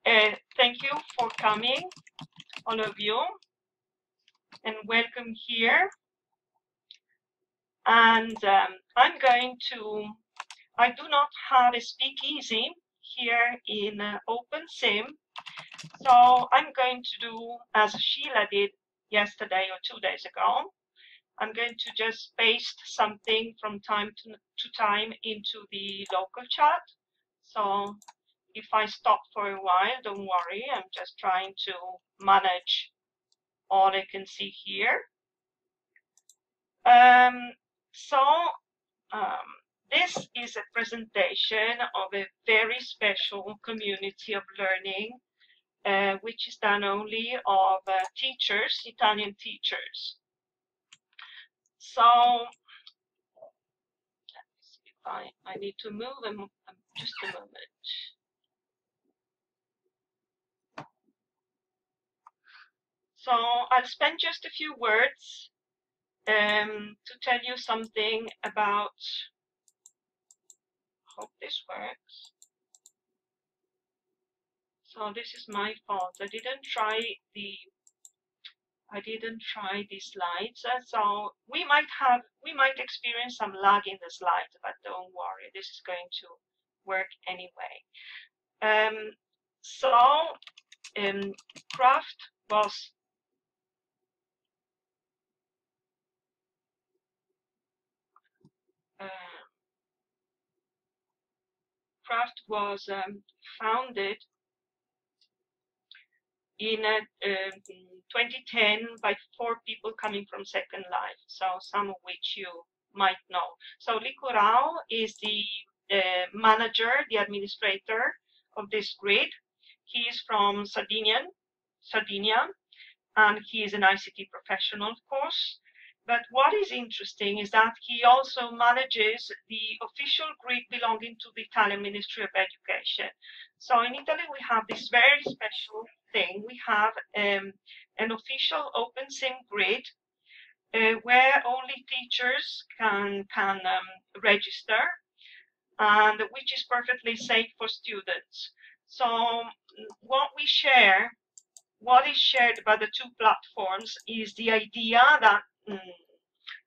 Thank you for coming, all of you, and welcome here. And I do not have a speakeasy here in OpenSim, so I'm going to do as Sheila did yesterday or 2 days ago. I'm going to just paste something from time to time into the local chat. So if I stop for a while, don't worry, I'm just trying to manage all I can see here. This is a presentation of a very special community of learning, which is done only of teachers, Italian teachers. So I need to move just a moment. So I'll spend just a few words to tell you something about, hope this works. So this is my fault. I didn't try the slides. So we might experience some lag in the slides, but don't worry, this is going to work anyway. Craft was founded in 2010 by 4 people coming from Second Life, so some of which you might know. So Licurao is the manager, the administrator of this grid. He is from Sardinia, and he is an ICT professional, of course. But what is interesting is that he also manages the official grid belonging to the Italian Ministry of Education. So in Italy, we have this very special thing. We have an official OpenSim grid where only teachers can register, and which is perfectly safe for students. So what is shared by the two platforms is the idea that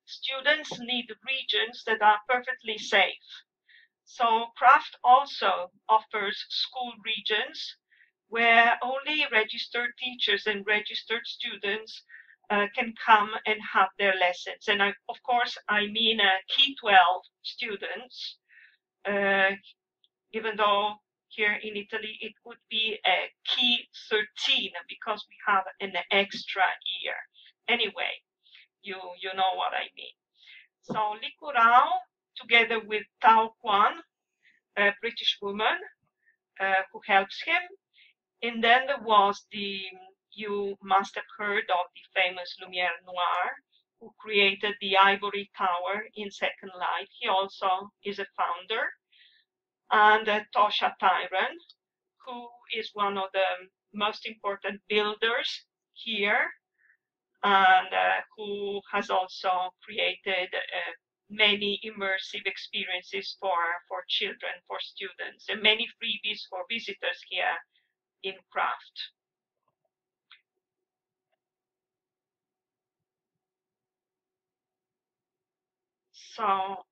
students need regions that are perfectly safe. So Craft also offers school regions where only registered teachers and registered students can come and have their lessons. And of course, I mean Key 12 students, even though here in Italy it would be a Key 13 because we have an extra year. Anyway, you know what I mean. So Licurao, together with Tao Kwan, a British woman who helps him. And then there was you must have heard of the famous Lumiere Noir, who created the Ivory Tower in Second Life. He also is a founder. And Tosha Tyron, who is one of the most important builders here, and who has also created many immersive experiences for children, for students, and many freebies for visitors here in Craft. So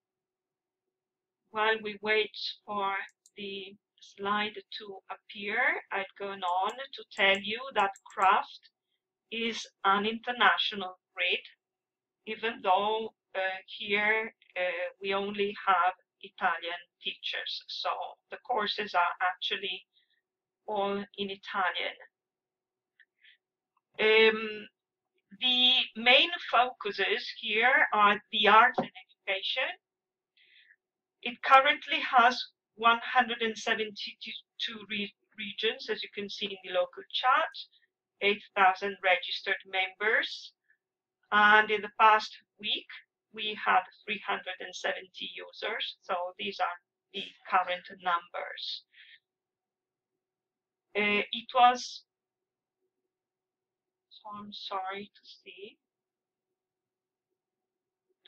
while we wait for the slide to appear, I've gone on to tell you that Craft is an international grid, even though here we only have Italian teachers. So the courses are actually all in Italian. The main focuses here are the arts and education. It currently has 172 regions, as you can see in the local chat, 8,000 registered members. And in the past week, we had 370 users. So these are the current numbers. It was, so I'm sorry to see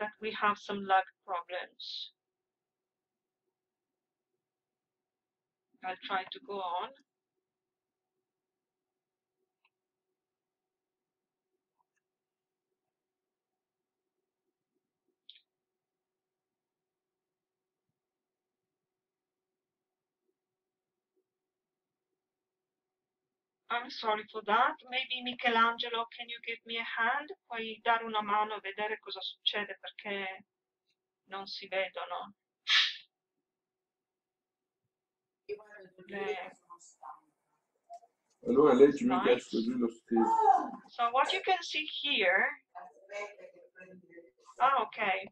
that we have some lag problems. I'll try to go on. I'm sorry for that. Maybe Michelangelo, can you give me a hand? Puoi dare una mano a vedere cosa succede perché non si vedono. Allora lei ci mette così lo stesso. So what you can see here. Oh, okay.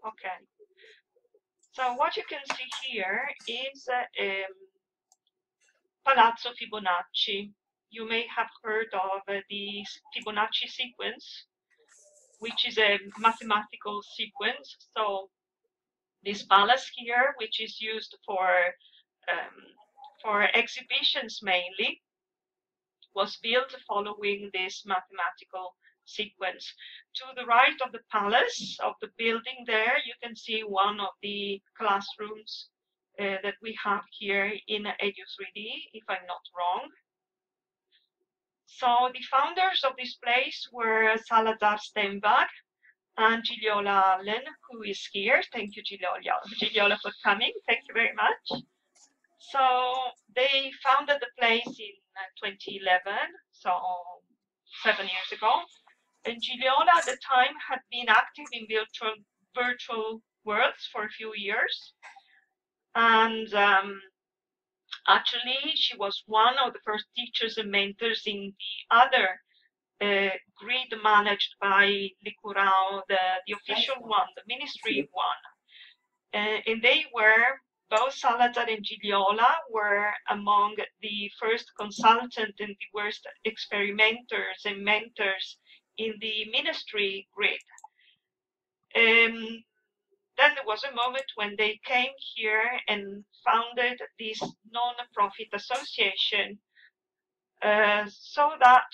Okay. So what you can see here is Palazzo Fibonacci. You may have heard of the Fibonacci sequence, which is a mathematical sequence. So this palace here, which is used for exhibitions mainly, was built following this mathematical sequence. To the right of the palace, of the building there, you can see one of the classrooms that we have here in Edu3D, if I'm not wrong. So the founders of this place were Salazar Stenbach and Gigliola Allen, who is here. Thank you, Gigliola, for coming. Thank you very much. So they founded the place in 2011, so 7 years ago. And Gigliola at the time had been active in virtual worlds for a few years. And actually, she was one of the first teachers and mentors in the other grid managed by Licurao, the official one, the ministry one. And they were, both Salazar and Gigliola were among the first consultants and the worst experimenters and mentors in the ministry grid. Then there was a moment when they came here and founded this non-profit association so that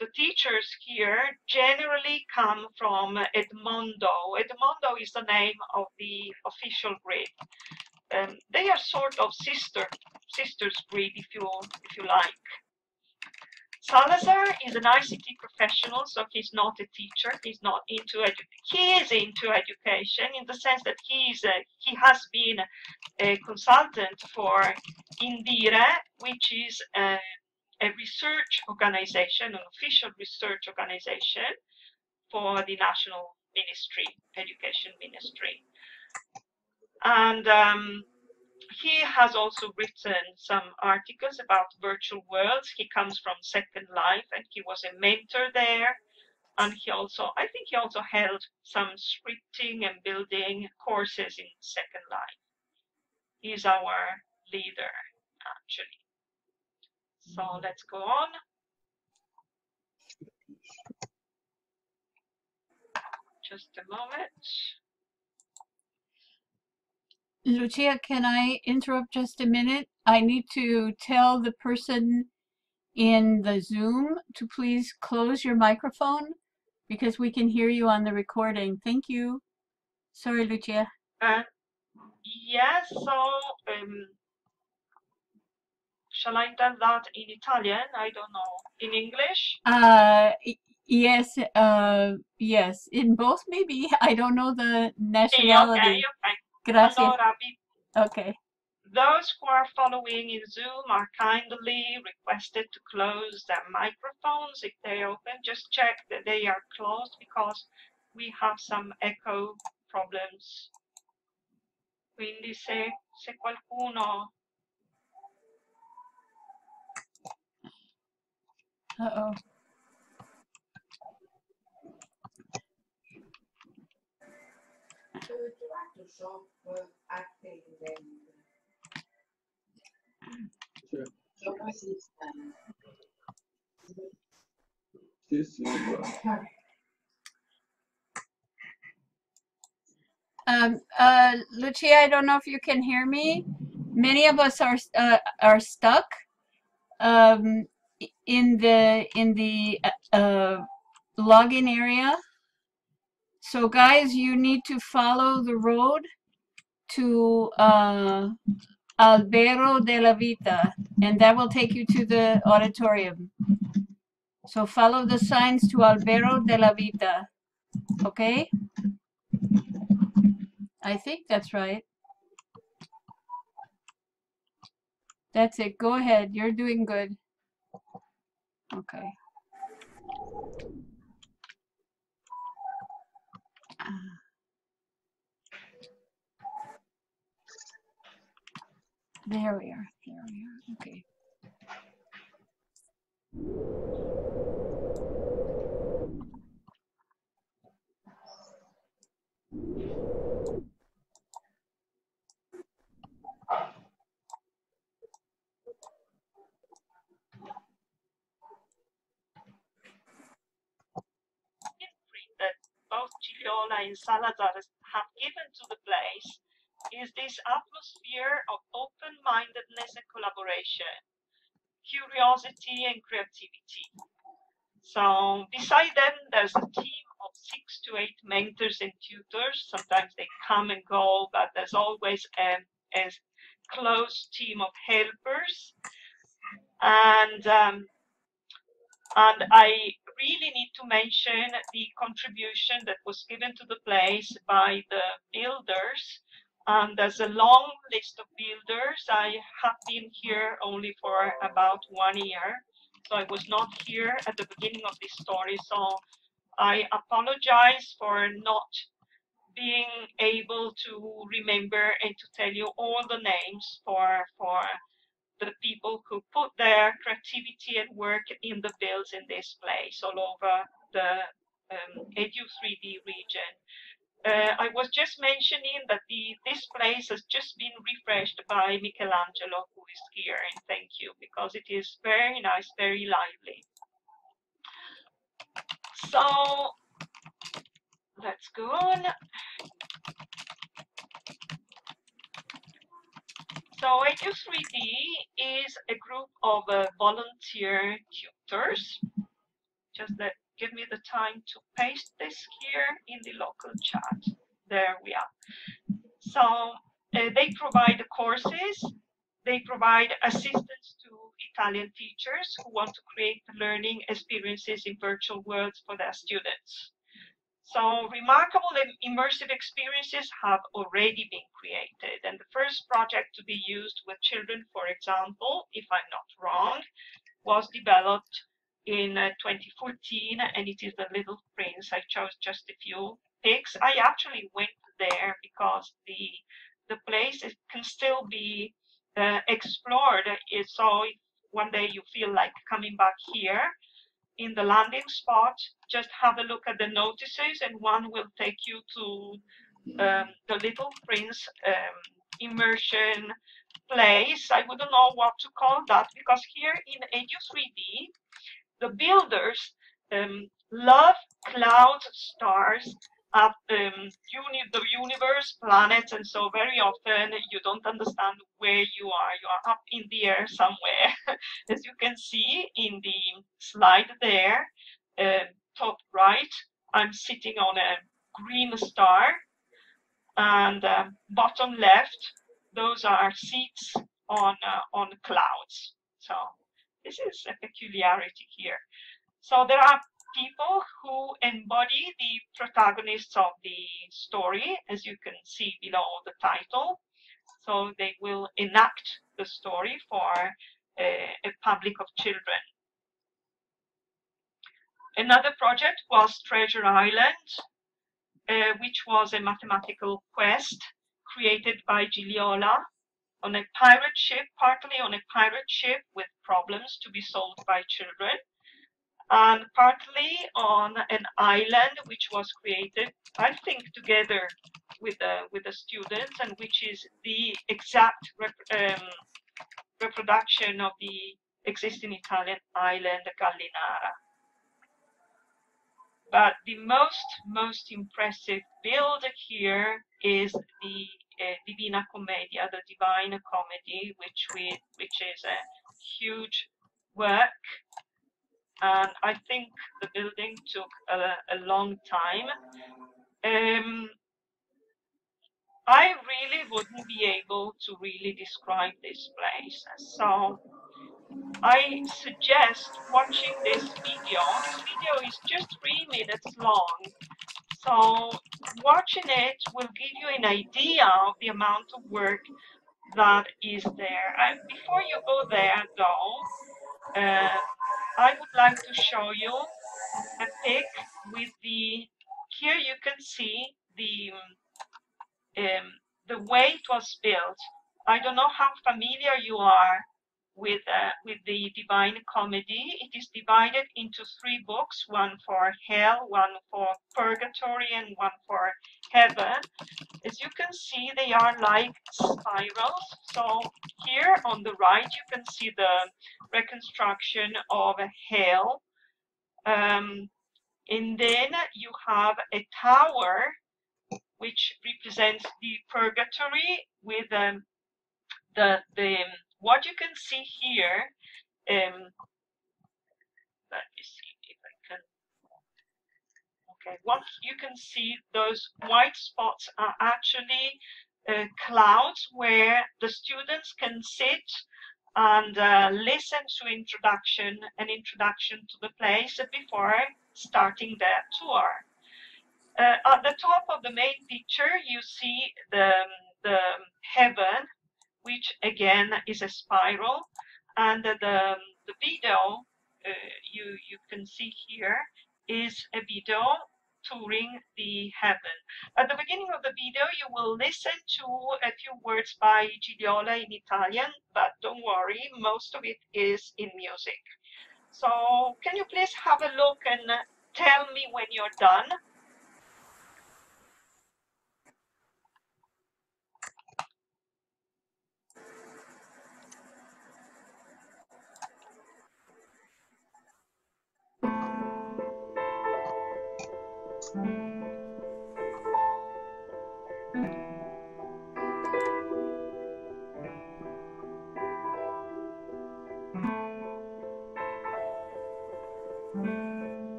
the teachers here generally come from Edmondo. Edmondo is the name of the official grid. They are sort of sisters grid, if you like. Salazar is an ICT professional, so he's not a teacher. He's not into education. He is into education in the sense that he has been a consultant for Indire, which is a research organization, an official research organization for the National Ministry, Education Ministry. And he has also written some articles about virtual worlds. He comes from Second Life and he was a mentor there. And he also, I think he also held some scripting and building courses in Second Life. He's our leader, actually. So let's go on. Just a moment. Lucia, can I interrupt just a minute? I need to tell the person in the Zoom to please close your microphone because we can hear you on the recording. Thank you. Sorry, Lucia. Yes, so shall I tell that in Italian? I don't know. In English? Yes, yes. In both, maybe. I don't know the nationality. Okay, okay. Gracias. Allora, okay. Those who are following in Zoom are kindly requested to close their microphones if they're open. Just check that they are closed because we have some echo problems. Quindi se qualcuno... Uh-oh. Lucia, I don't know if you can hear me. Many of us are stuck in the login area. So guys, you need to follow the road to Albero della Vita, and that will take you to the auditorium. So follow the signs to Albero della Vita, okay? I think that's right. That's it. Go ahead. You're doing good. Okay. There we are. There we are. Okay. That both Gigliola and Salazar have given to the place is this atmosphere of open-mindedness and collaboration, curiosity and creativity. So beside them, there's a team of 6 to 8 mentors and tutors. Sometimes they come and go, but there's always a close team of helpers. And I really need to mention the contribution that was given to the place by the builders. There's a long list of builders. I have been here only for about 1 year, so I was not here at the beginning of this story. So I apologize for not being able to remember and to tell you all the names for the people who put their creativity and work in the builds in this place all over the Edu3D region. I was just mentioning that this place has just been refreshed by Michelangelo, who is here, and thank you, because it is very nice, very lively. So let's go on. So Edu3D is a group of volunteer tutors. Just give me the time to paste this here in the local chat. There we are. So they provide courses. They provide assistance to Italian teachers who want to create learning experiences in virtual worlds for their students. So remarkable and immersive experiences have already been created. And the first project to be used with children, for example, if I'm not wrong, was developed in 2014, and it is The Little Prince. I chose just a few pics. I actually went there because the place can still be explored. So if one day you feel like coming back here, in the landing spot, just have a look at the notices, and one will take you to the Little Prince immersion place. I wouldn't know what to call that, because here in Edu3D, the builders love clouds, stars, the universe, planets, and so very often you don't understand where you are. You are up in the air somewhere. As you can see in the slide there, top right, I'm sitting on a green star, and bottom left, those are seats on clouds. So this is a peculiarity here. So there are people who embody the protagonists of the story, as you can see below the title. So they will enact the story for a public of children. Another project was Treasure Island, which was a mathematical quest created by Gigliola on a pirate ship, partly on a pirate ship with problems to be solved by children, and partly on an island which was created, I think, together with the students, and which is the exact reproduction of the existing Italian island Gallinara. But the most impressive build here is the Divina Commedia, the Divine Comedy, which is a huge work. And I think the building took a long time. I really wouldn't be able to really describe this place. So I suggest watching this video. This video is just 3 minutes long. So watching it will give you an idea of the amount of work that is there. Before you go there, though, I would like to show you a pic with the, here you can see the way it was built. I don't know how familiar you are with the Divine Comedy. It is divided into 3 books, one for hell, one for purgatory, and one for heaven. As you can see, they are like spirals. So here on the right, you can see the reconstruction of hell. And then you have a tower which represents the purgatory with what you can see here. Let me see if I can. Okay, what you can see, those white spots are actually clouds where the students can sit and listen to an introduction to the place before starting their tour. At the top of the main picture, you see the heaven, which again is a spiral, and the video you can see here is a video touring the heaven. At the beginning of the video, you will listen to a few words by Gigliola in Italian, but don't worry, most of it is in music. So can you please have a look and tell me when you're done?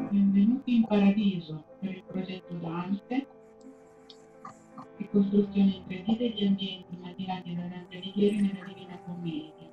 Benvenuti in paradiso per il progetto Dante e costruzione in 3D degli ambienti immaginati da Dante Alighieri nella Divina Commedia.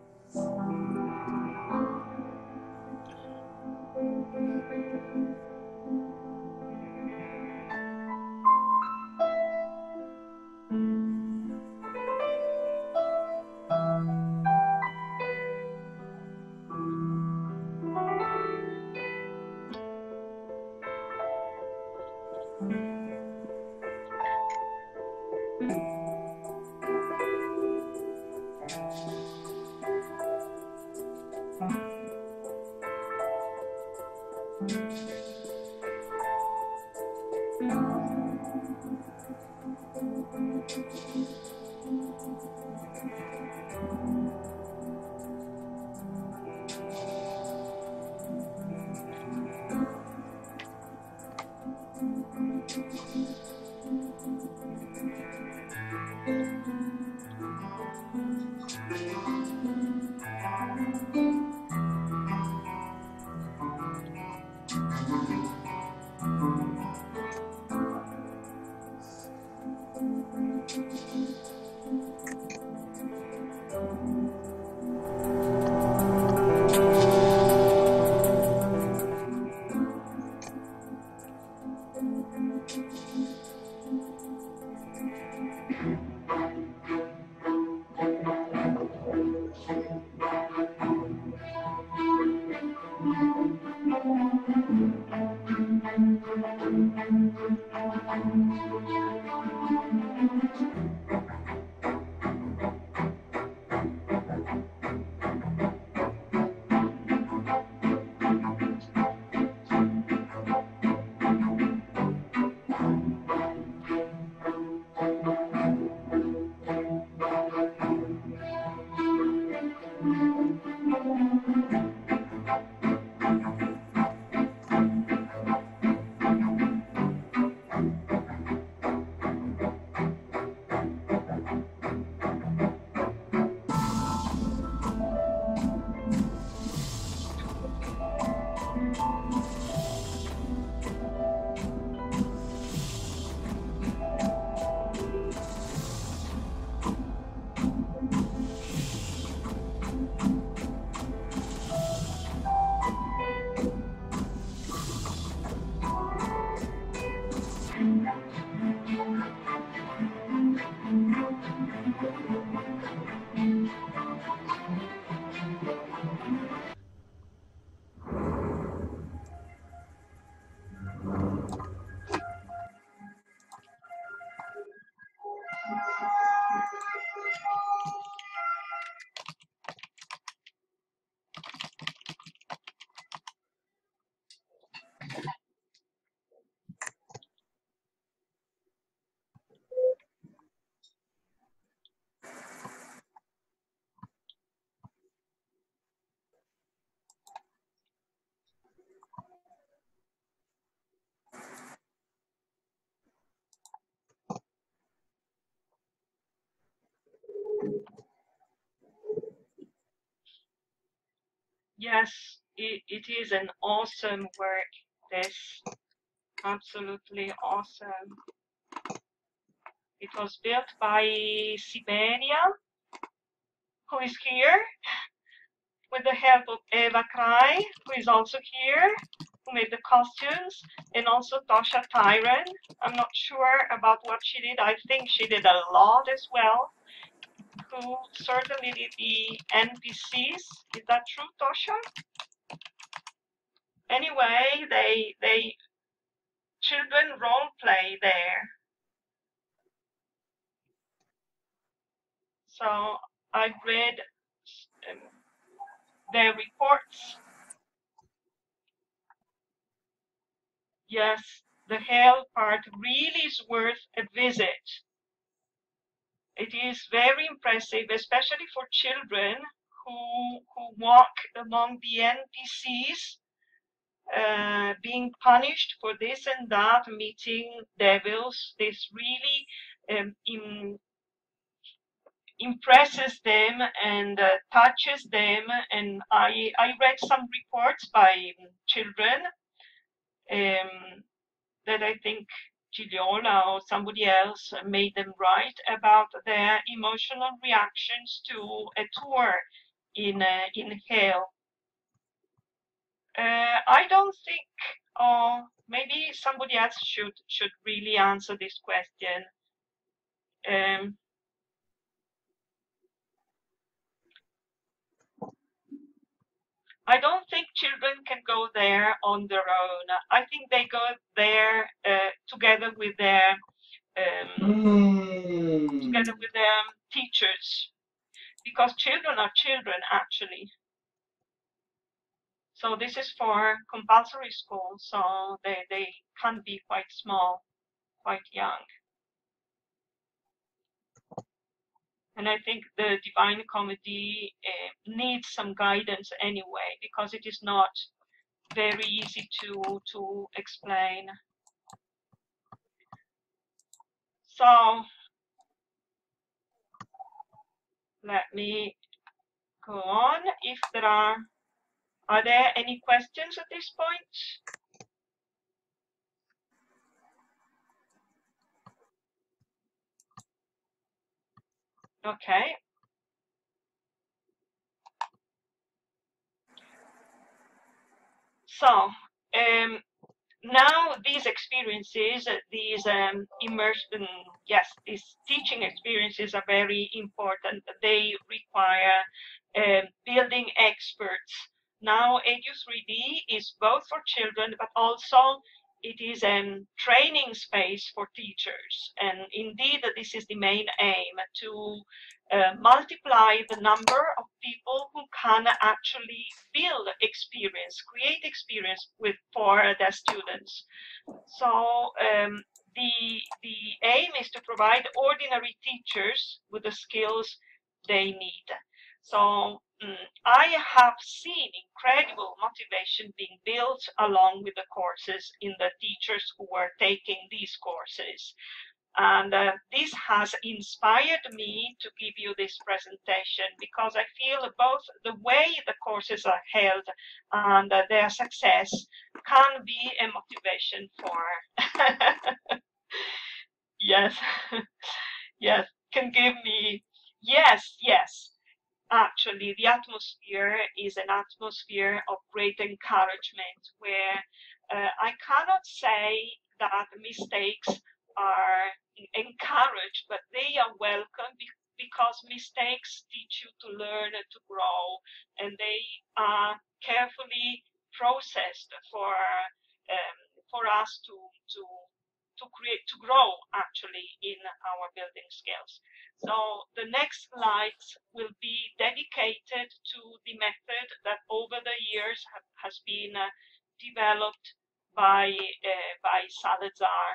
yes, it is an awesome work. This absolutely awesome. It was built by Siberia, who is here, with the help of Eva Krai, who is also here, who made the costumes, and also Tosha Tyron. I'm not sure about what she did. I think she did a lot as well, who certainly did the NPCs. Is that true, Tosha? Anyway, they children role play there. So I read their reports. Yes, the hell part really is worth a visit. It is very impressive, especially for children who walk among the NPCs, being punished for this and that, meeting devils. This really impresses them and touches them. And I read some reports by children that I think Gigliola or somebody else made them write about their emotional reactions to a tour in hell. I don't think, or maybe somebody else should really answer this question. I don't think children can go there on their own. I think they go there together with their teachers, because children are children actually. So this is for compulsory school, so they can be quite small, quite young. And I think the Divine Comedy needs some guidance anyway, because it is not very easy to explain. So let me go on. If there are there any questions at this point? Okay. So now these experiences, these these teaching experiences are very important. They require building experts. Now Edu3D is both for children, but also it is a training space for teachers. And indeed, this is the main aim, to multiply the number of people who can actually build experience, create experience for their students. So the aim is to provide ordinary teachers with the skills they need. So I have seen incredible motivation being built along with the courses in the teachers who were taking these courses. And this has inspired me to give you this presentation, because I feel both the way the courses are held and their success can be a motivation for yes, yes, can give me, yes, actually the atmosphere is an atmosphere of great encouragement, where I cannot say that mistakes are encouraged, but they are welcome, because mistakes teach you to learn and to grow, and they are carefully processed for us to grow actually in our building skills. So the next slides will be dedicated to the method that over the years has been developed by Salazar.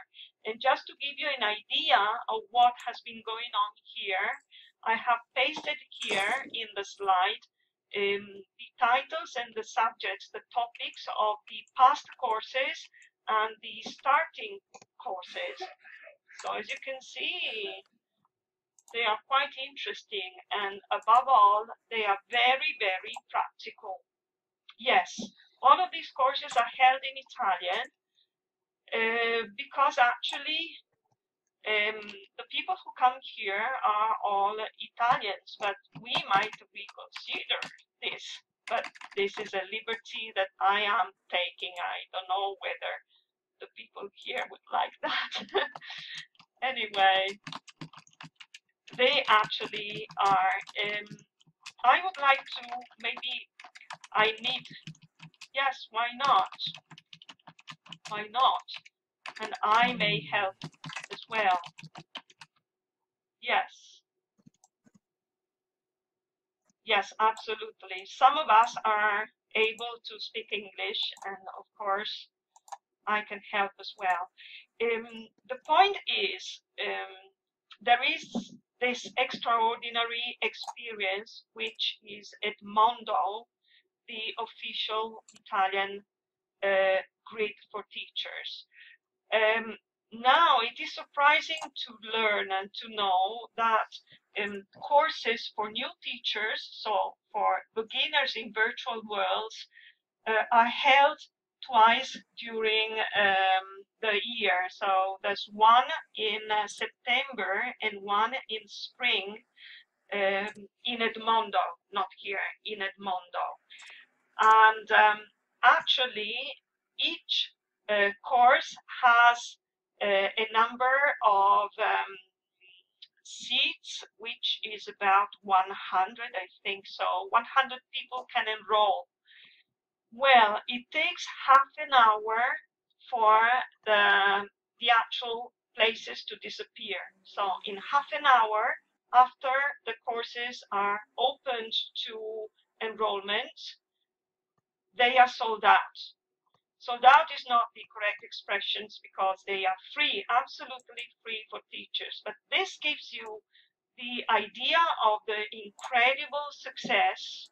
And just to give you an idea of what has been going on here, I have pasted here in the slide the titles and the subjects, the topics of the past courses and the starting courses. So as you can see, they are quite interesting, and above all, they are very, very practical. Yes, all of these courses are held in Italian because actually the people who come here are all Italians, but we might reconsider this. But this is a liberty that I am taking. I don't know whether the people here would like that. Anyway, they actually are. I would like to yes, why not? Why not? And I may help as well. Yes. Yes, absolutely. Some of us are able to speak English, and of course, I can help as well. The point is, there is this extraordinary experience, which is Edmondo, the official Italian grid for teachers. Now, it is surprising to learn and to know that courses for new teachers, so for beginners in virtual worlds, are held twice during the year. So there's one in September and one in spring in Edmondo, not here, in Edmondo. And actually, each course has a number of seats, which is about 100, I think so. 100 people can enroll. Well, it takes half an hour for the actual places to disappear. So in half an hour, after the courses are opened to enrollment, they are sold out. Sold out is not the correct expressions because they are free, absolutely free for teachers. But this gives you the idea of the incredible success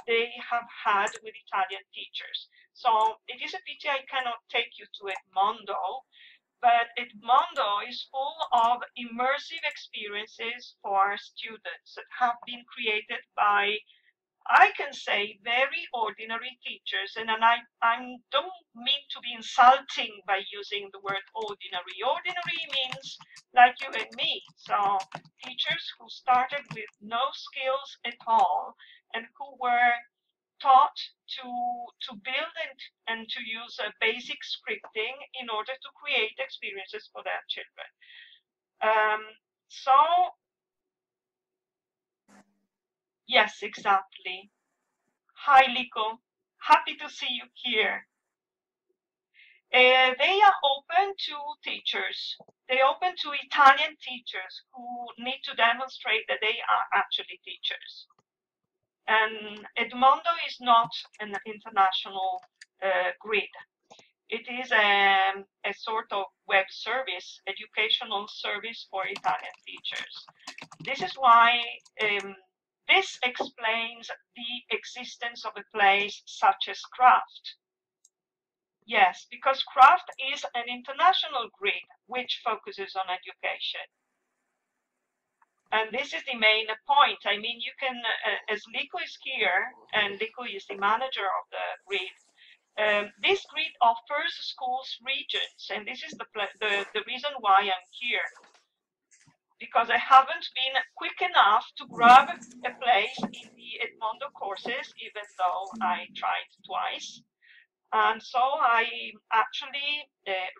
they have had with Italian teachers. So it is a pity I cannot take you to Edmondo, but Edmondo is full of immersive experiences for students that have been created by, I can say, very ordinary teachers. And I don't mean to be insulting by using the word ordinary. Ordinary means like you and me. So teachers who started with no skills at all and who were taught to build and to use basic scripting in order to create experiences for their children. So yes, exactly. Hi, Lico. Happy to see you here. They are open to teachers. They open to Italian teachers who need to demonstrate that they are actually teachers. And Edmondo is not an international grid. It is a sort of web service, educational service for Italian teachers. This is why this explains the existence of a place such as Craft. Yes, because Craft is an international grid which focuses on education. And this is the main point. I mean, you can, as Lico is here, and Lico is the manager of the grid, this grid offers schools regions, and this is the reason why I'm here. Because I haven't been quick enough to grab a place in the Edmondo courses, even though I tried twice. And so I actually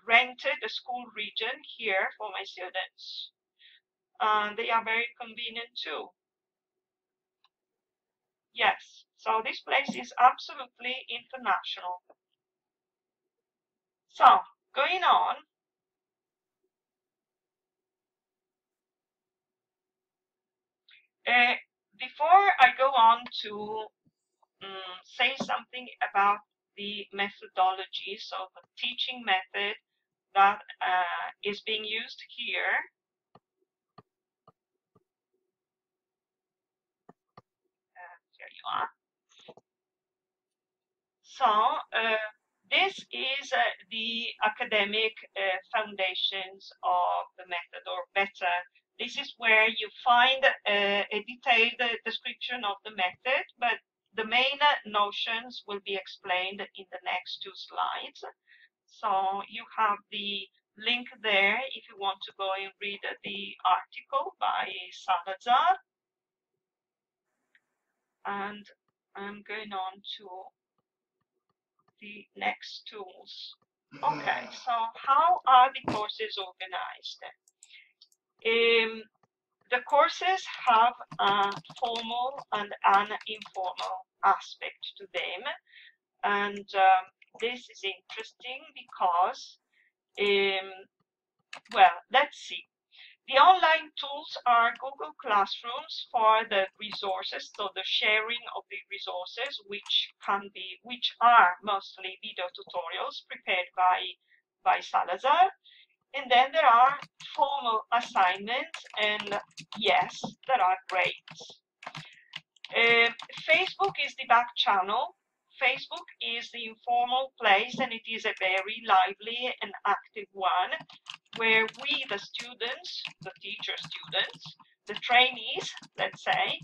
rented a school region here for my students. And they are very convenient too. Yes, so this place is absolutely international. So, going on. Before I go on to say something about the methodology, so the teaching method that is being used here. Here you are. So this is the academic foundations of the method, or better, this is where you find a detailed description of the method, but the main notions will be explained in the next 2 slides. So you have the link there if you want to go and read the article by Salazar. And I'm going on to the next tools. Okay, so how are the courses organized? The courses have a formal and an informal aspect to them, and this is interesting because, well, let's see. The online tools are Google Classrooms for the resources, so the sharing of the resources, which are mostly video tutorials prepared by Salazar. And then there are formal assignments, and yes, there are grades. Facebook is the back channel. Facebook is the informal place, and it is a very lively and active one, where we, the students, the teacher students, the trainees, let's say,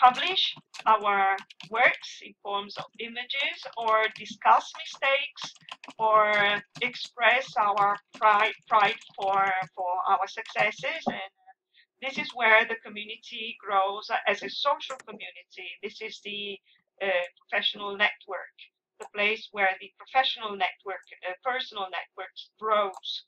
publish our works in forms of images, or discuss mistakes, or express our pride for our successes. And this is where the community grows as a social community. This is the professional network, the place where the professional network, personal networks grows.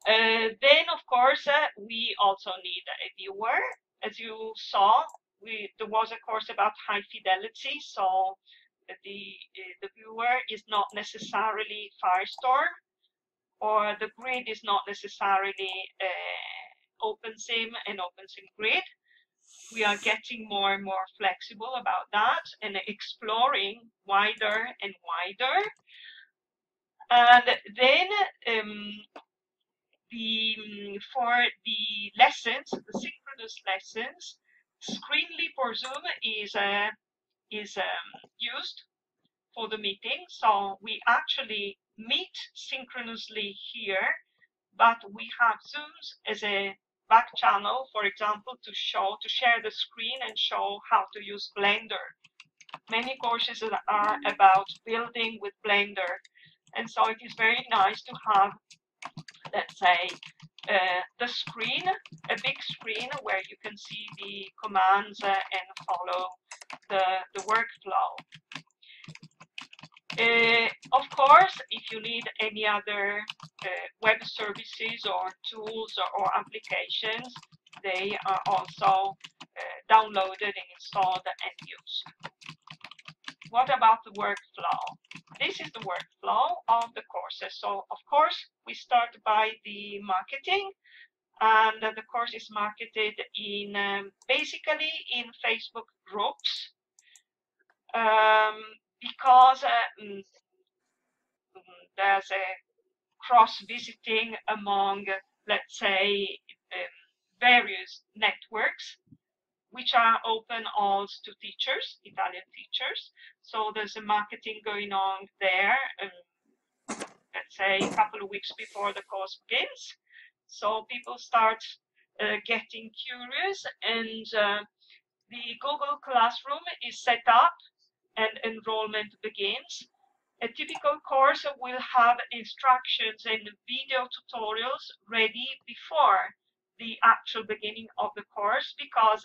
Then, of course, we also need a viewer. As you saw, there was a course about high fidelity, so the viewer is not necessarily Firestorm, or the grid is not necessarily OpenSim and OpenSim Grid. We are getting more and more flexible about that and exploring wider and wider. And then for the lessons, the synchronous lessons, Screenly for Zoom is used for the meeting. So we actually meet synchronously here, but we have Zooms as a back channel, for example, to share the screen and show how to use Blender. Many courses are about building with Blender, and so it is very nice to have, let's say, the screen, a big screen where you can see the commands and follow the workflow. Of course, if you need any other web services or tools or applications, they are also downloaded and installed and used. What about the workflow? This is the workflow of the courses. So, of course, we start by the marketing, and the course is marketed in basically in Facebook groups, because there's a cross-visiting among, let's say, various networks, which are open also to teachers, Italian teachers. So there's a marketing going on there, let's say a couple of weeks before the course begins. So people start getting curious, and the Google Classroom is set up and enrollment begins. A typical course will have instructions and video tutorials ready before the actual beginning of the course, because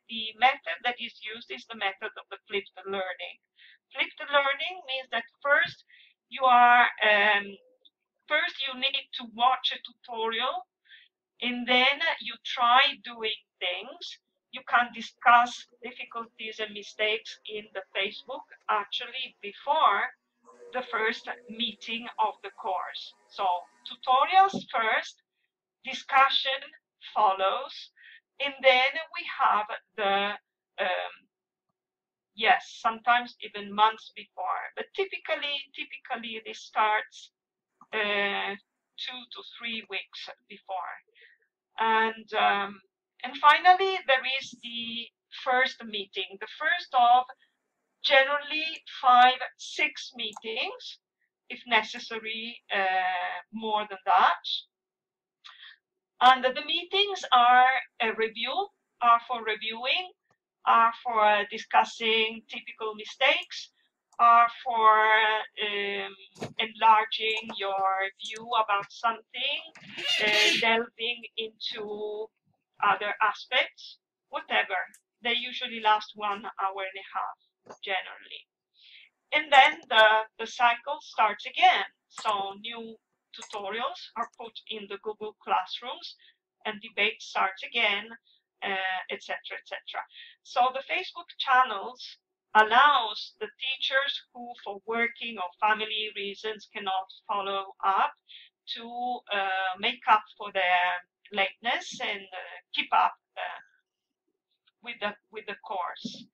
the method that is used is the method of the flipped learning. Flipped learning means that first you need to watch a tutorial, and then you try doing things. You can discuss difficulties and mistakes in the Facebook actually before the first meeting of the course. So tutorials first, discussion follows, and then we have the yes, sometimes even months before, but typically this starts 2 to 3 weeks before. And finally, there is the first meeting, the first of generally 5-6 meetings, if necessary, more than that. And the meetings are a review, are for reviewing, are for discussing typical mistakes, are for enlarging your view about something, delving into other aspects, whatever. They usually last 1 hour and a half, generally. And then the cycle starts again. So new tutorials are put in the Google Classrooms and debate starts again, etc., etc. So the Facebook channels allows the teachers who, for working or family reasons, cannot follow up to make up for their lateness and keep up with the course.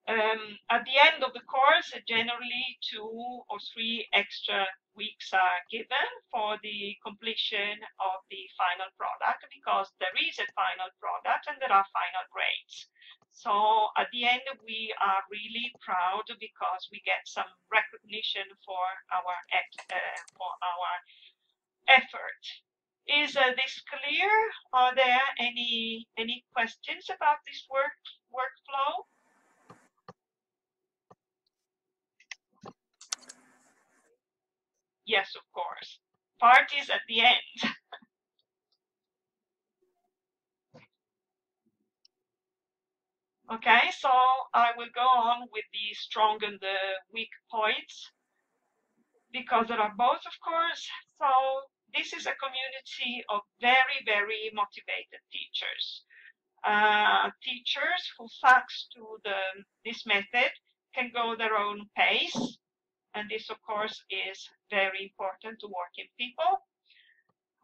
At the end of the course, generally 2 or 3 extra weeks are given for the completion of the final product, because there is a final product and there are final grades. So at the end, we are really proud because we get some recognition for our effort. Is this clear? Are there any questions about this workflow? Yes, of course. Parties at the end. Okay, so I will go on with the strong and the weak points, because there are both, of course. So this is a community of very, very motivated teachers. Teachers who, thanks to this method, can go their own pace. And this, of course, is very important to working people.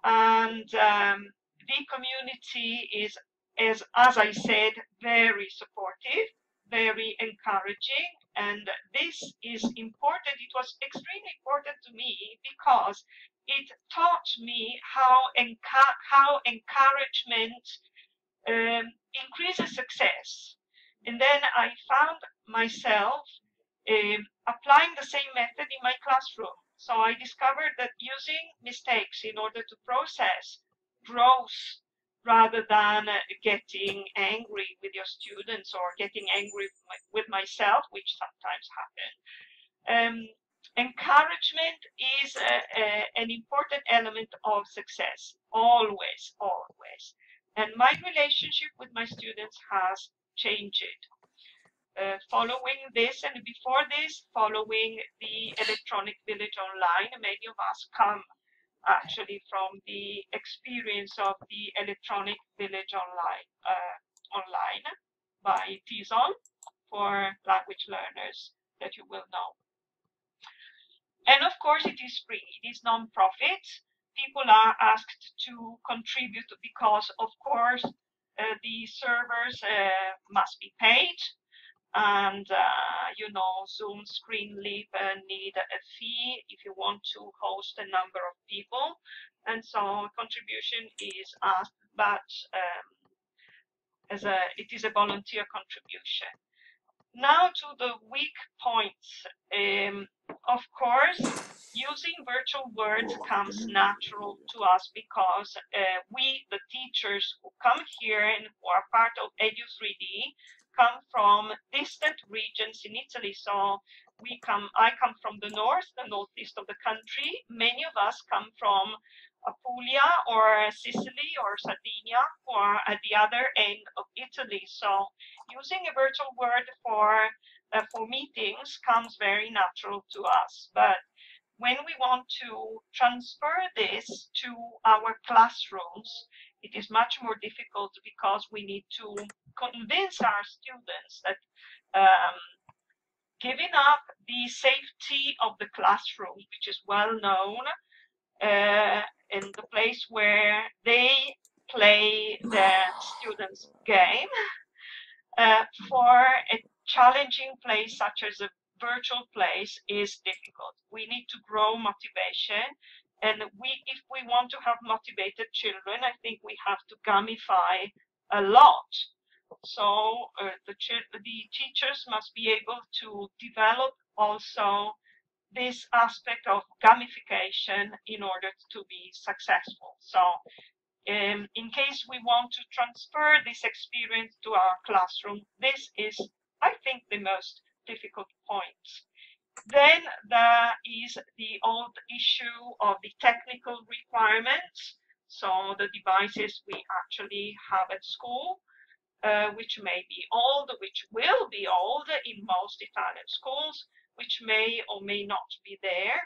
And the community is, as I said, very supportive, very encouraging, and this is important. It was extremely important to me because it taught me how encouragement increases success. And then I found myself applying the same method in my classroom. So I discovered that using mistakes in order to process growth, rather than getting angry with your students or getting angry with myself, which sometimes happens. Encouragement is an important element of success, always, always. And my relationship with my students has changed. Following this, and before this, following the Electronic Village Online, many of us come actually from the experience of the Electronic Village Online by TESOL for language learners that you will know. And of course, it is free. It is non-profit. People are asked to contribute because, of course, the servers must be paid. And, you know, Zoom Screenleap need a fee if you want to host a number of people. And so contribution is asked, but it is a volunteer contribution. Now to the weak points. Of course, using virtual words comes natural to us because we, the teachers who come here and who are part of Edu3D, come from distant regions in Italy. So I come from the northeast of the country. Many of us come from Apulia or Sicily or Sardinia, who are at the other end of Italy. So using a virtual word for meetings comes very natural to us. But when we want to transfer this to our classrooms, it is much more difficult because we need to convince our students that giving up the safety of the classroom, which is well known, in the place where they play their students' game, for a challenging place such as a virtual place is difficult. We need to grow motivation, and if we want to have motivated children, I think we have to gamify a lot. So the teachers must be able to develop also this aspect of gamification in order to be successful. So in case we want to transfer this experience to our classroom, this is, I think, the most difficult point. Then there is the old issue of the technical requirements, so the devices we actually have at school, which may be old, which will be old in most Italian schools, which may or may not be there.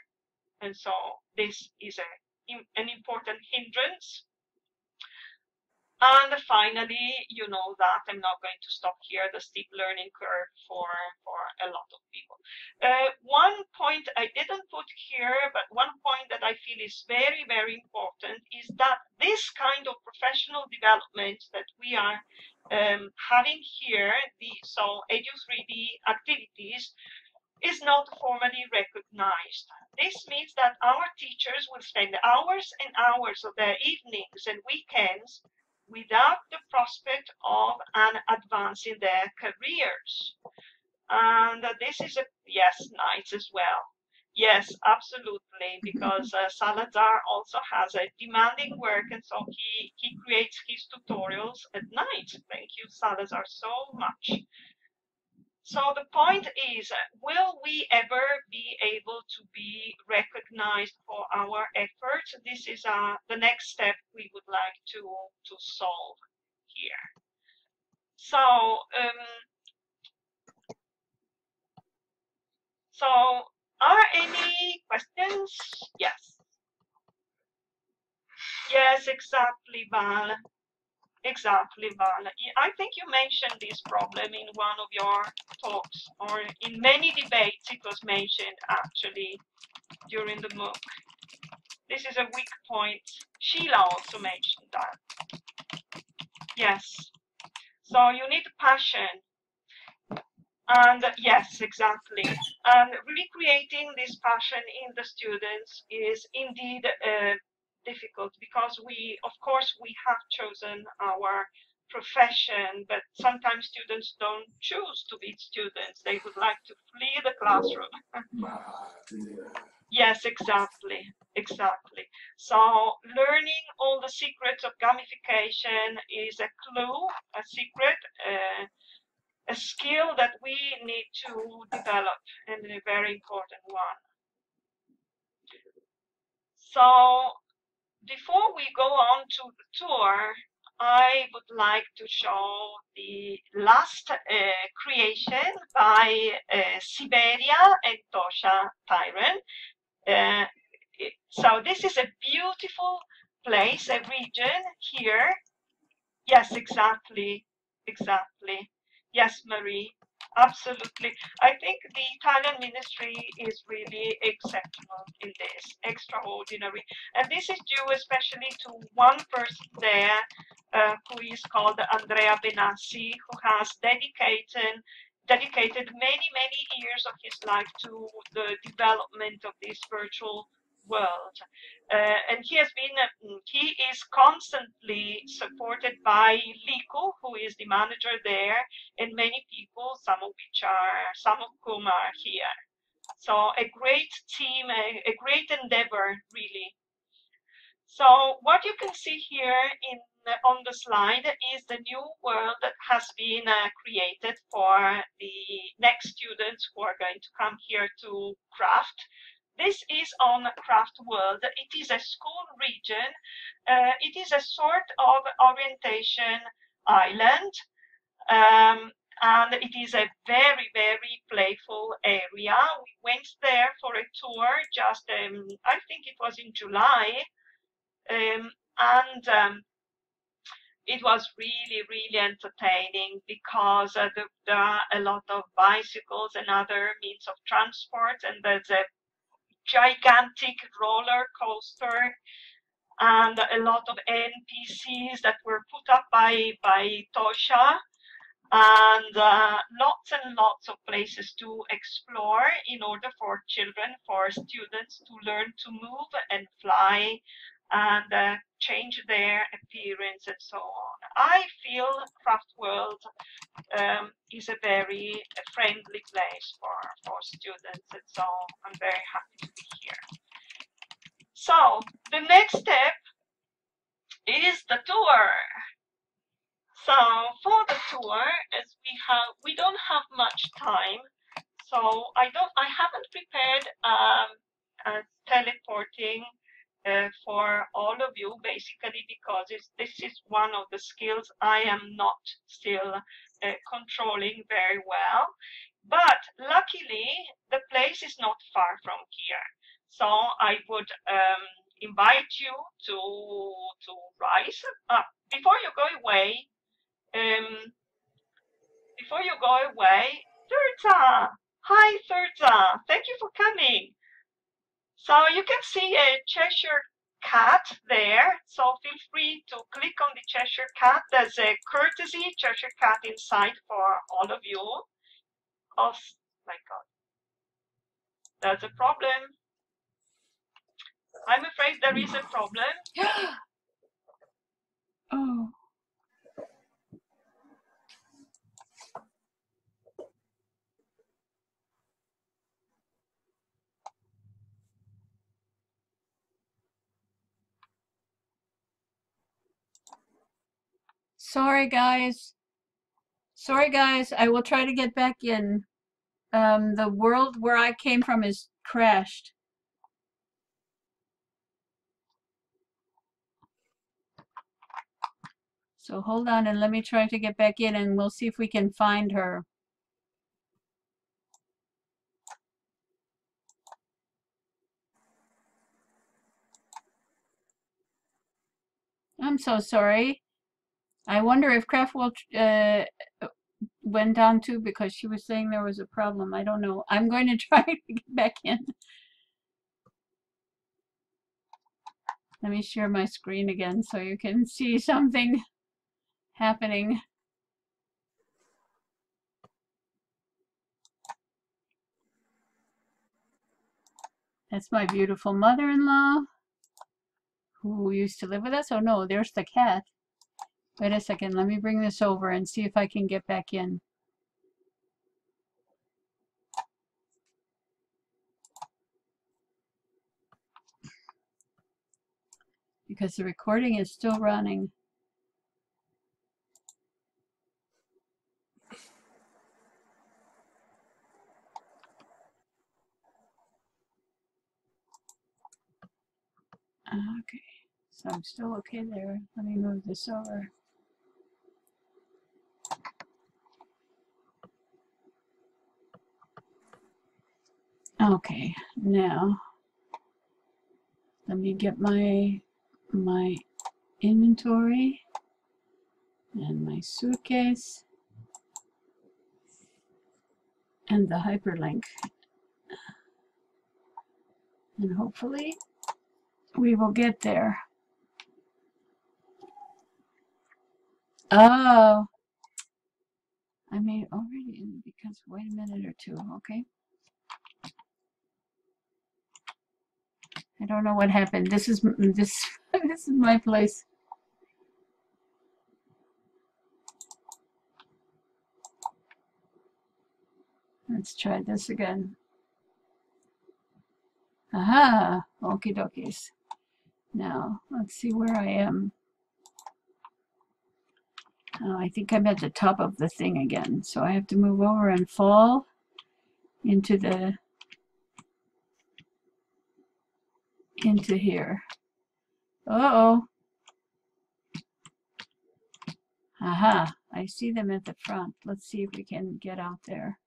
And so this is an important hindrance. And finally, you know that I'm not going to stop here, the steep learning curve for a lot of people. One point I didn't put here, but one point that I feel is very, very important is that this kind of professional development that we are having here, so Edu3D activities, is not formally recognized. This means that our teachers will spend hours and hours of their evenings and weekends without the prospect of an advance in their careers. And this is yes, nice as well. Yes, absolutely, because Salazar also has a demanding work, and so he creates his tutorials at night. Thank you, Salazar, so much. So the point is, will we ever be able to be recognized for our efforts? This is the next step we would like to solve here. So, are any questions? Yes. Yes, exactly, Val. Exactly, Val. I think you mentioned this problem in one of your talks, or in many debates it was mentioned actually during the MOOC. This is a weak point. Sheila also mentioned that. Yes. So you need passion. And yes, exactly. And recreating this passion in the students is indeed difficult, because of course we have chosen our profession, but sometimes students don't choose to be students. They would like to flee the classroom. Yes, exactly, exactly. So learning all the secrets of gamification is a clue, a secret, a skill that we need to develop, and a very important one. So before we go on to the tour, I would like to show the last creation by Siberia and Tosha Tyron. So this is a beautiful place, a region here. Yes, exactly, exactly. Yes, Marie, absolutely. I think the Italian ministry is really exceptional in this, extraordinary. And this is due especially to one person there who is called Andrea Benassi, who has dedicated many, many years of his life to the development of this virtual world. And he is constantly supported by Liku, who is the manager there, and many people, some of whom are here. So a great team, a great endeavor, really. So what you can see here on the slide is the new world that has been created for the next students who are going to come here to craft. This is on Craft World. It is a school region. It is a sort of orientation island. And it is a very, very playful area. We went there for a tour just, I think it was in July. It was really, really entertaining, because there are a lot of bicycles and other means of transport, and there's a gigantic roller coaster and a lot of NPCs that were put up by Tosha, and lots and lots of places to explore in order for children, for students to learn to move and fly and change their appearance and so on. I feel Craft World is a very friendly place for students, and so I'm very happy to be here. So the next step is the tour. So for the tour, as we don't have much time, so I haven't prepared teleporting for all of you, basically because this is one of the skills I am not still controlling very well. But luckily, the place is not far from here, so I would invite you to rise. Before you go away. Before you go away, Thurza! Hi, Thurza! Thank you for coming. So you can see a Cheshire cat there. So feel free to click on the Cheshire cat. There's a courtesy Cheshire cat inside for all of you. Oh my God. There's a problem. I'm afraid there is a problem. Oh. Sorry, guys. Sorry, guys. I will try to get back in. The world where I came from is crashed. So hold on and let me try to get back in and we'll see if we can find her. I'm so sorry. I wonder if Craftwell went down too because she was saying there was a problem. I don't know. I'm going to try to get back in. Let me share my screen again so you can see something happening. That's my beautiful mother-in-law who used to live with us. Oh no, there's the cat. Wait a second, let me bring this over and see if I can get back in. Because the recording is still running. Okay, so I'm still okay there. Let me move this over. Okay, now let me get my inventory and my suitcase and the hyperlink. And hopefully we will get there. Oh, I may already in because wait a minute or two, okay? I don't know what happened. This is this is my place. Let's try this again. Aha, okie dokies. Now, let's see where I am. Oh, I think I'm at the top of the thing again. So I have to move over and fall into here. Uh-oh. Aha, I see them at the front. Let's see if we can get out there.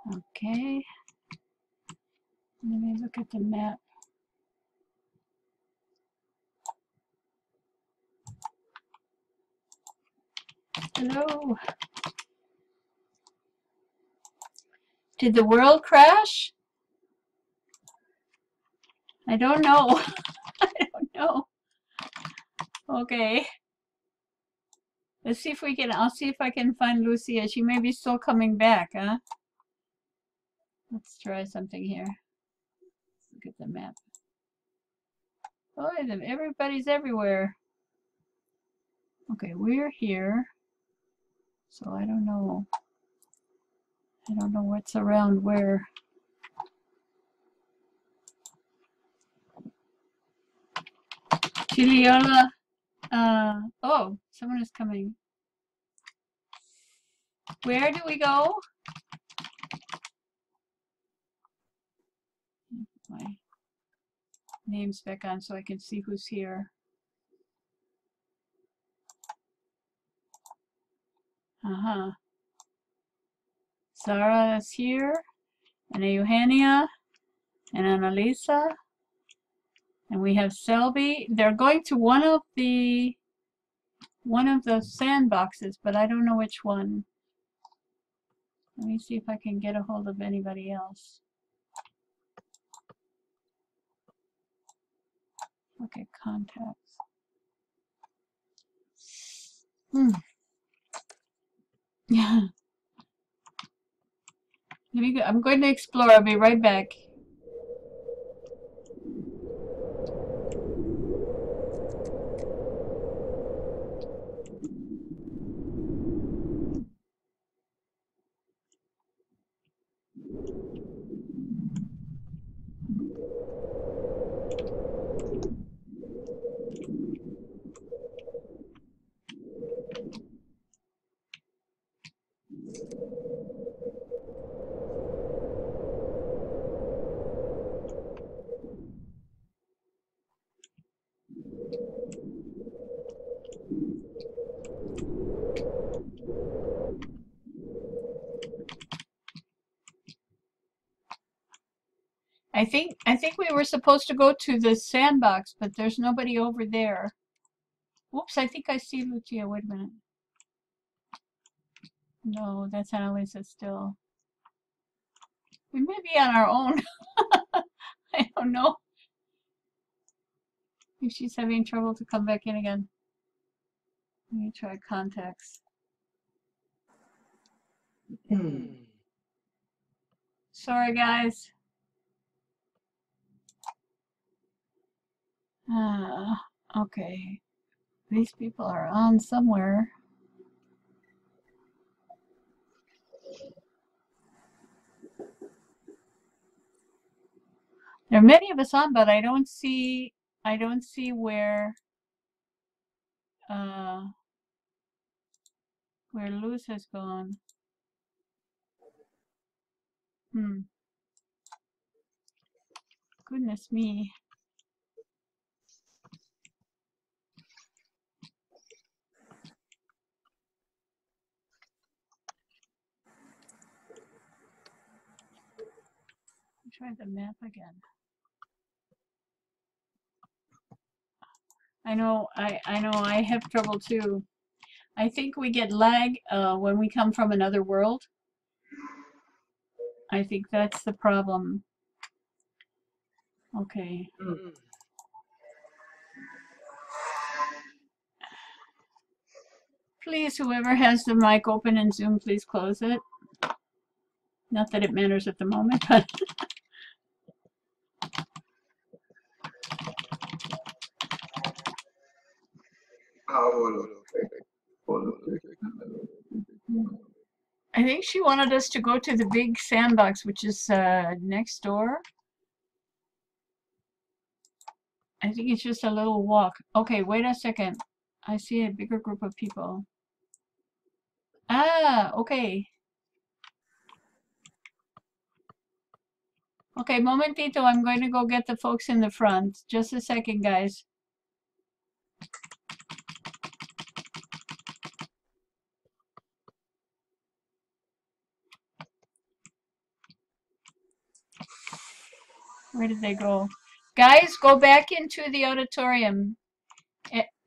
Okay. Let me look at the map. Hello. Did the world crash? I don't know. I don't know. Okay. Let's see if we can, I'll see if I can find Lucia. She may be still coming back, huh? Let's try something here. Look at the map. Oh, everybody's everywhere. Okay, we're here. So I don't know. I don't know what's around where. Chiliola. Oh, someone is coming. Where do we go? My name's back on so I can see who's here. Sarah is here, and Eugenia, and Annalisa, and we have Selby. They're going to one of the sandboxes, but I don't know which one. Let me see if I can get a hold of anybody else. Okay, contacts. Yeah. I'm going to explore. I'll be right back. I think we were supposed to go to the sandbox, but there's nobody over there. Oops, I think I see Lucia. Wait a minute. No, that's Annalisa still. We may be on our own. I don't know. If she's having trouble to come back in again. Let me try contacts. Sorry, guys. Okay. These people are on somewhere. There are many of us on, but I don't see where Luz has gone. Goodness me. Try the map again. I know I have trouble too. I think we get lag when we come from another world. I think that's the problem. Okay. Please, whoever has the mic open in Zoom, please close it. Not that it matters at the moment, but I think she wanted us to go to the big sandbox, which is next door. I think it's just a little walk. Okay, wait a second. I see a bigger group of people. Ah, okay. Okay, momentito, I'm going to go get the folks in the front. Just a second, guys. Where did they go? Guys, go back into the auditorium.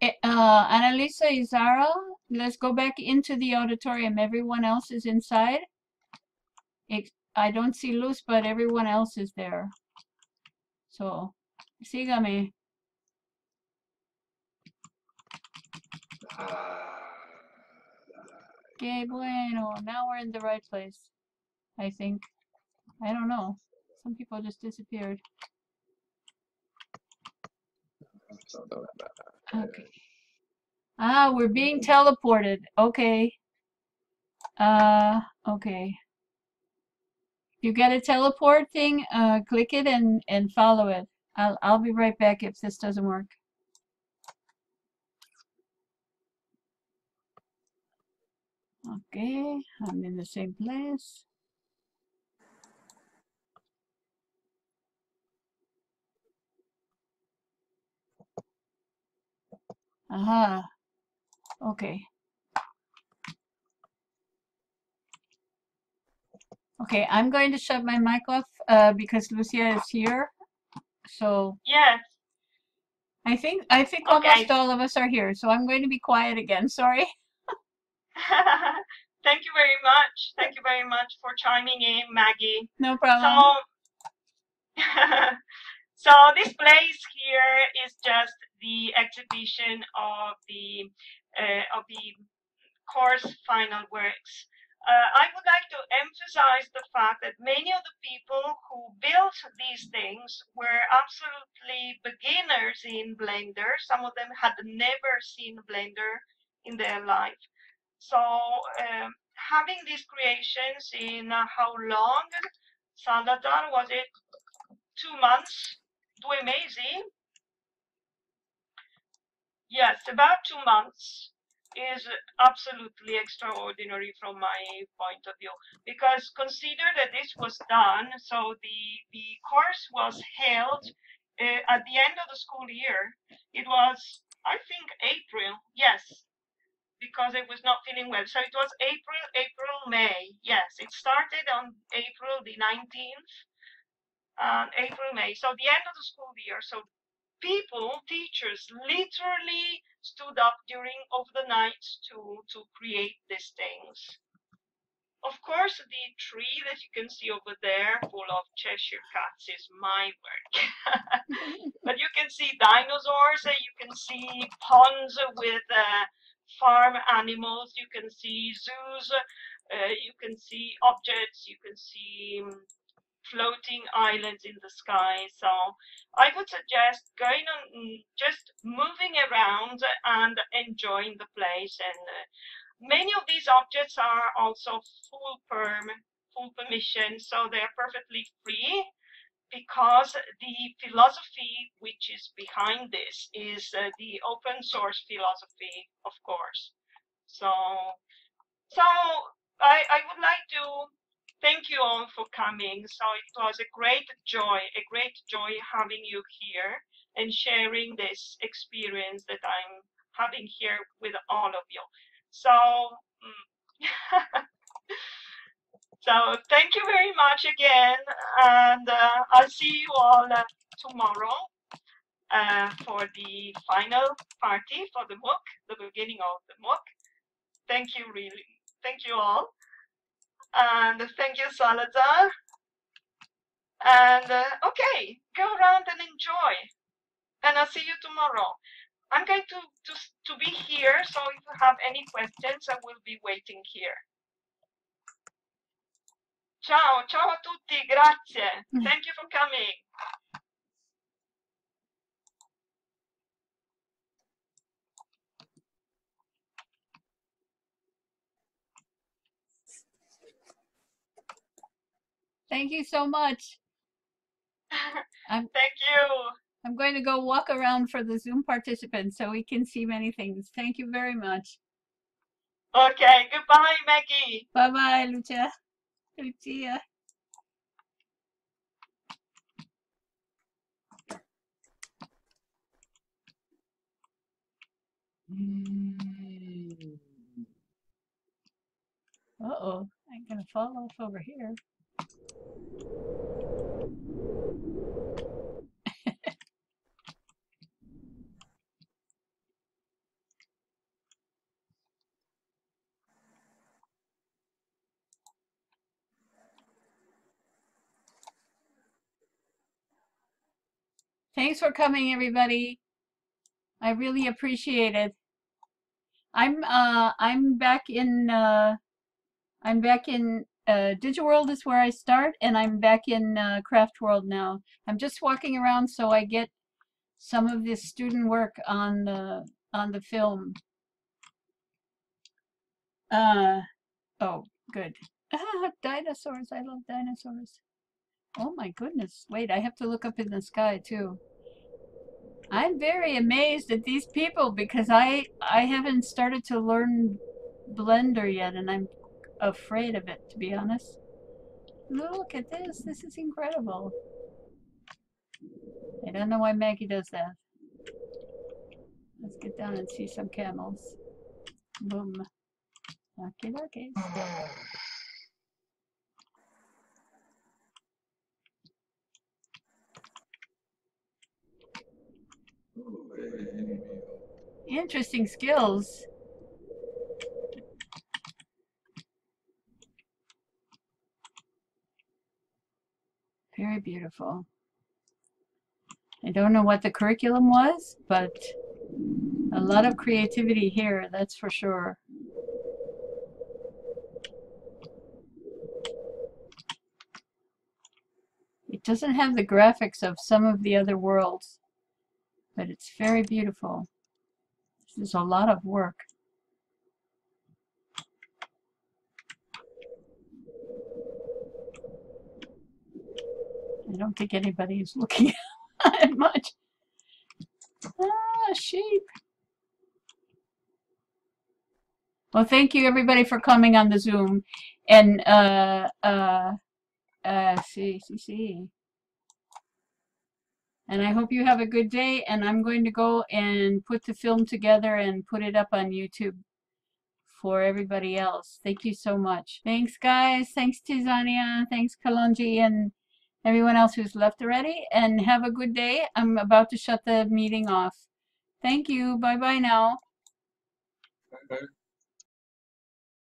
Annalisa, Izara, let's go back into the auditorium. Everyone else is inside. I don't see Luz, but everyone else is there. So, sígame. Okay, bueno. Now we're in the right place, I think. I don't know. Some people just disappeared. Okay. Ah, we're being teleported. Okay. Okay. You get a teleport thing, click it and follow it. I'll be right back if this doesn't work. Okay, I'm in the same place. Aha. Okay. Okay, I'm going to shut my mic off because Lucia is here. So Yes. I think almost all of us are here. So I'm going to be quiet again. Sorry. Thank you very much. Thank you very much for chiming in, Maggie. No problem. So, so this place here is just the exhibition of the course final works. I would like to emphasize the fact that many of the people who built these things were absolutely beginners in Blender. Some of them had never seen Blender in their life. So having these creations in how long? Salazar, was it 2 months? 2 mesi? Yes, about 2 months is absolutely extraordinary from my point of view, because consider that this was done, so the course was held at the end of the school year. It was, I think, April, yes, because it was not feeling well. So it was April, May. Yes, it started on April the 19th, April, May. So the end of the school year. So people, teachers, literally stood up during over the night to create these things. Of course, the tree that you can see over there, full of Cheshire cats, is my work. But you can see dinosaurs, you can see ponds with farm animals, you can see zoos, you can see objects, you can see floating islands in the sky. So I would suggest going on, just moving around and enjoying the place. And many of these objects are also full permission, so they're perfectly free, because the philosophy which is behind this is the open source philosophy, of course. So I would like to thank you all for coming. So it was a great joy having you here and sharing this experience that I'm having here with all of you. So, so thank you very much again, and I'll see you all tomorrow for the final party for the MOOC, the beginning of the MOOC. Thank you, really. Thank you all. And thank you, Salazar. And okay, go around and enjoy. And I'll see you tomorrow. I'm going to be here, so if you have any questions, I will be waiting here. Ciao, ciao a tutti, grazie. Thank you for coming. Thank you so much. Thank you. I'm going to go walk around for the Zoom participants so we can see many things. Thank you very much. Okay, goodbye, Maggie. Bye-bye, Lucia. Lucia. Uh-oh, I'm going to fall off over here. Thanks for coming, everybody. I really appreciate it. I'm back in DigiWorld is where I start, and I'm back in Craft World now. I'm just walking around so I get some of this student work on the film. Oh, good. Ah, dinosaurs. I love dinosaurs. Oh my goodness. Wait, I have to look up in the sky too. I'm very amazed at these people because I haven't started to learn Blender yet and I'm afraid of it, to be honest. Look at this. This is incredible. I don't know why Maggie does that. Let's get down and see some camels. Boom. Okie dokie. Interesting skills. Very beautiful. I don't know what the curriculum was, but a lot of creativity here, that's for sure. It doesn't have the graphics of some of the other worlds, but it's very beautiful. This is a lot of work. I don't think anybody is looking at it much. Ah, sheep. Well, thank you everybody for coming on the Zoom. And see. And I hope you have a good day. And I'm going to go and put the film together and put it up on YouTube for everybody else. Thank you so much. Thanks, guys. Thanks, Tizania. Thanks, Kalonji, and everyone else who's left already. And have a good day. I'm about to shut the meeting off. Thank you. Bye-bye now. Bye-bye.